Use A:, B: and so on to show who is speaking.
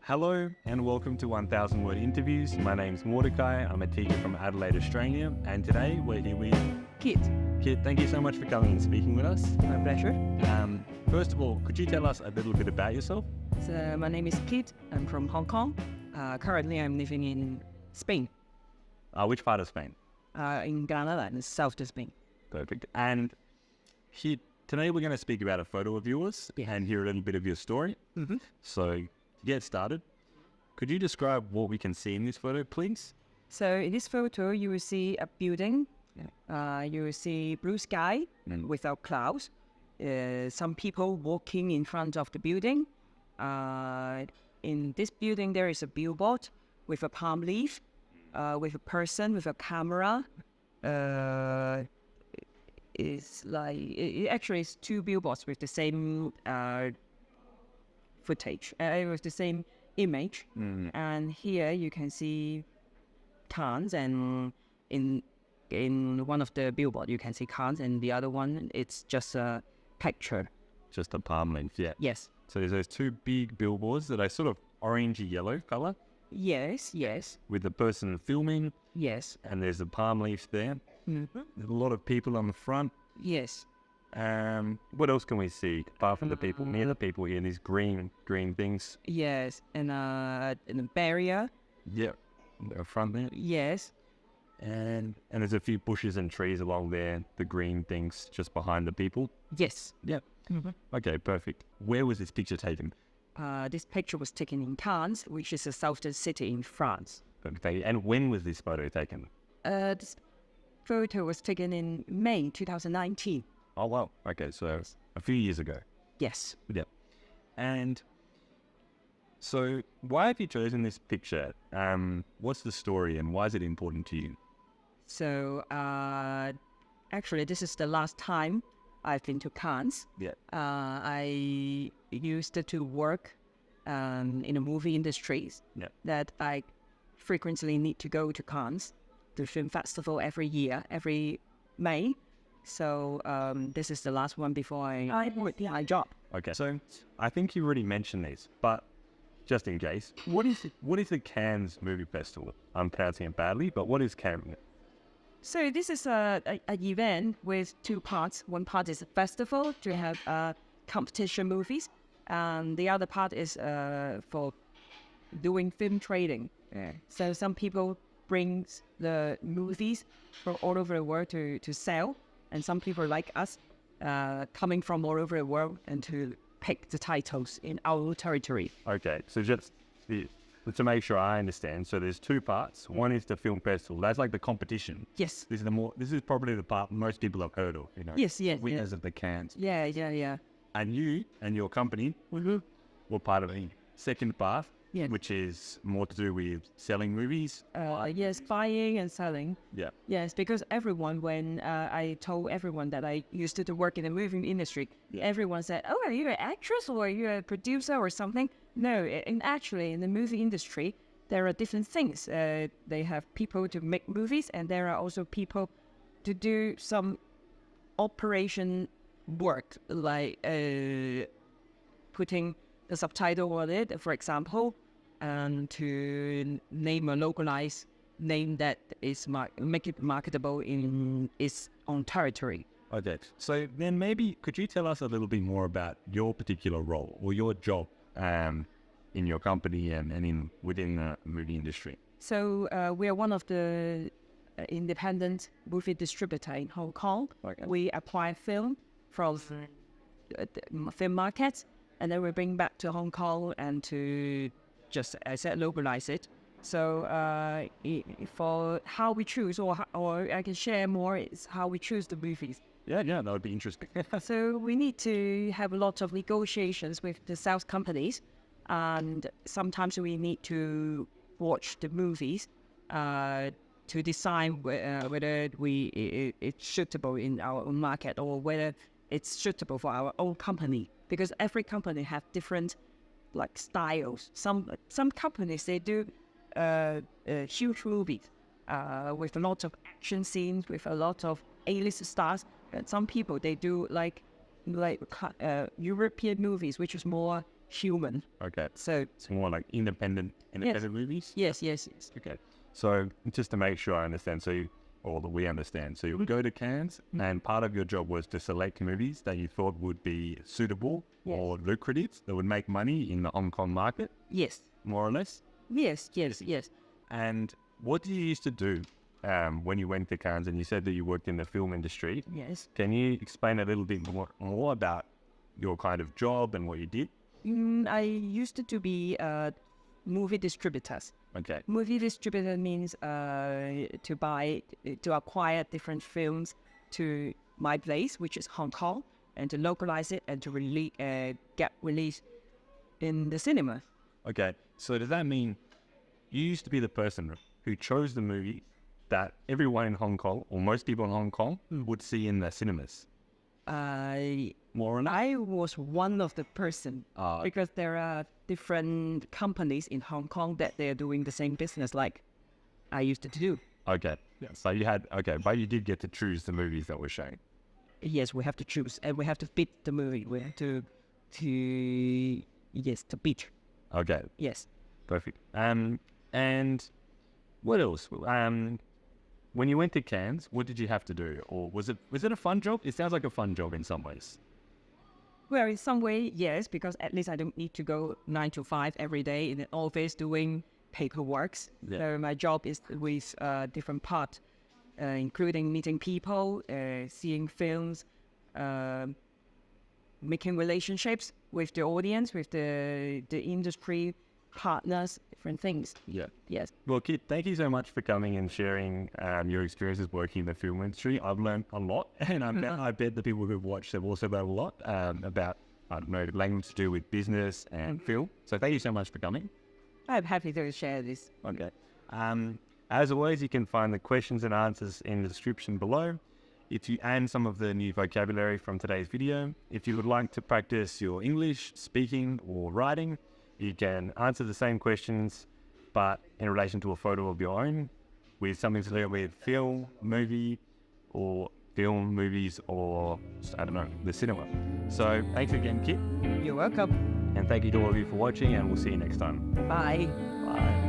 A: Hello and welcome to 1000 Word Interviews. My name's Mordecai. I'm a teacher from Adelaide, Australia, and today we're here with
B: Kit.
A: Kit. Thank you so much for coming and speaking with us.
B: My pleasure.
A: First of all, could you tell us a little bit about yourself?
B: So my name is Kit. I'm from Hong Kong. Currently, I'm living in Spain,
A: Which part of Spain?
B: in Granada, in the south of Spain.
A: Perfect. And Kit, today we're going to speak about a photo of yours and hear a little bit of your story.
B: Mm-hmm.
A: So to get started, could you describe what we can see in this photo, please?
B: So in this photo, you will see a building. You will see blue sky without clouds. Some people walking in front of the building. In this building, there is a billboard with a palm leaf, with a person with a camera. Actually, it's two billboards with the same footage, with the same image. And here you can see cans, and in one of the billboard you can see cans, and the other one it's just a picture.
A: Just a palm leaf, yeah.
B: Yes.
A: So there's those two big billboards that are sort of orangey yellow color
B: Yes.
A: with the person filming,
B: Yes.
A: and there's a palm leaf there.
B: Mm-hmm.
A: There's a lot of people on the front.
B: Yes.
A: What else can we see apart from the people near the people here? These green things.
B: Yes. And a barrier.
A: Yeah, the front there.
B: Yes.
A: And there's a few bushes and trees along there. The green things just behind the people.
B: Yes.
A: Yeah.
B: Mm-hmm.
A: Okay, perfect. Where was this picture taken?
B: This picture was taken in Cannes, which is a southern city in France.
A: Okay, and when was this photo taken?
B: This photo was taken in May 2019.
A: Oh wow. Okay, so a few years ago.
B: Yes.
A: Yeah. And so why have you chosen this picture? What's the story and why is it important to you?
B: So actually, this is the last time I've been to Cannes.
A: Yeah.
B: I used to work in the movie industry.
A: Yeah.
B: That I frequently need to go to Cannes, the film festival every year, every May. So this is the last one before I quit my job.
A: Okay. So I think you already mentioned this, but just in case, what is the Cannes Movie Festival? I'm pronouncing it badly, but what is Cannes?
B: So this is an event with two parts. One part is a festival to have competition movies, and the other part is for doing film trading.
A: Yeah.
B: So some people bring the movies from all over the world to sell, and some people like us coming from all over the world and to pick the titles in our territory.
A: Okay, so just to make sure I understand, so there's two parts. One is the film festival. That's like the competition.
B: Yes.
A: This is probably the part most people have heard of.
B: Yes.
A: Winners of the Cannes.
B: Yeah.
A: And you and your company were part of the second part, which is more to do with selling movies.
B: Yes, buying and selling.
A: Yeah.
B: Yes, because everyone, when I told everyone that I used to work in the movie industry, everyone said, "Oh, are you an actress or are you a producer or something?" No, actually, in the movie industry, there are different things. They have people to make movies, and there are also people to do some operation work, like putting the subtitle on it, for example, and to name a localized name that is make it marketable in its own territory.
A: Okay, so then maybe could you tell us a little bit more about your particular role or your job in your company and within the movie industry?
B: So we are one of the independent movie distributor in Hong Kong.
A: Okay.
B: We acquire film from film markets, and then we bring back to Hong Kong and to just, as I said, localize it. So for how we choose, or I can share more, is how we choose the movies.
A: Yeah, that would be interesting.
B: So we need to have a lot of negotiations with the sales companies, and sometimes we need to watch the movies to decide whether it's suitable in our own market or whether it's suitable for our own company. Because every company have different styles. Some companies, they do huge movies with a lot of action scenes, with a lot of A-list stars. And some people, they do like European movies, which is more human.
A: Okay.
B: So
A: It's more like independent movies?
B: yes.
A: Okay. So just to make sure I understand, or that we understand, so you would go to Cannes and part of your job was to select movies that you thought would be suitable or lucrative, that would make money in the Hong Kong market,
B: Yes.
A: more or less?
B: Yes.
A: And what did you used to do when you went to Cannes, and you said that you worked in the film industry?
B: Yes.
A: Can you explain a little bit more about your kind of job and what you did?
B: I used to be a movie distributors.
A: Okay.
B: Movie distributor means to acquire different films to my place, which is Hong Kong, and to localize it and to get released in the cinema.
A: Okay. So does that mean you used to be the person who chose the movie that everyone in Hong Kong, or most people in Hong Kong, would see in the cinemas? More or less?
B: I was one of the person because there are different companies in Hong Kong that they are doing the same business like I used to do.
A: Okay. Yeah. So but you did get to choose the movies that were shown.
B: Yes, we have to choose and we have to beat the movie. We have to beat.
A: Okay.
B: Yes.
A: Perfect. And what else? When you went to Cannes, what did you have to do? Or was it a fun job? It sounds like a fun job in some ways.
B: Well, in some way, yes, because at least I don't need to go 9 to 5 every day in an office doing paperwork.
A: Yeah.
B: So my job is with different parts, including meeting people, seeing films, making relationships with the audience, with the industry partners, different things.
A: Yeah.
B: Yes.
A: Well, Kit, thank you so much for coming and sharing your experiences working in the film industry. I've learned a lot, and I bet the people who've watched have also learned a lot about, language to do with business and film. So thank you so much for coming.
B: I'm happy to share this.
A: Okay. As always, you can find the questions and answers in the description below. And some of the new vocabulary from today's video. If you would like to practice your English, speaking, or writing, you can answer the same questions, but in relation to a photo of your own, with something to do with film, movies, or the cinema. So thanks again, Kit.
B: You're welcome.
A: And thank you to all of you for watching, and we'll see you next time.
B: Bye.
A: Bye.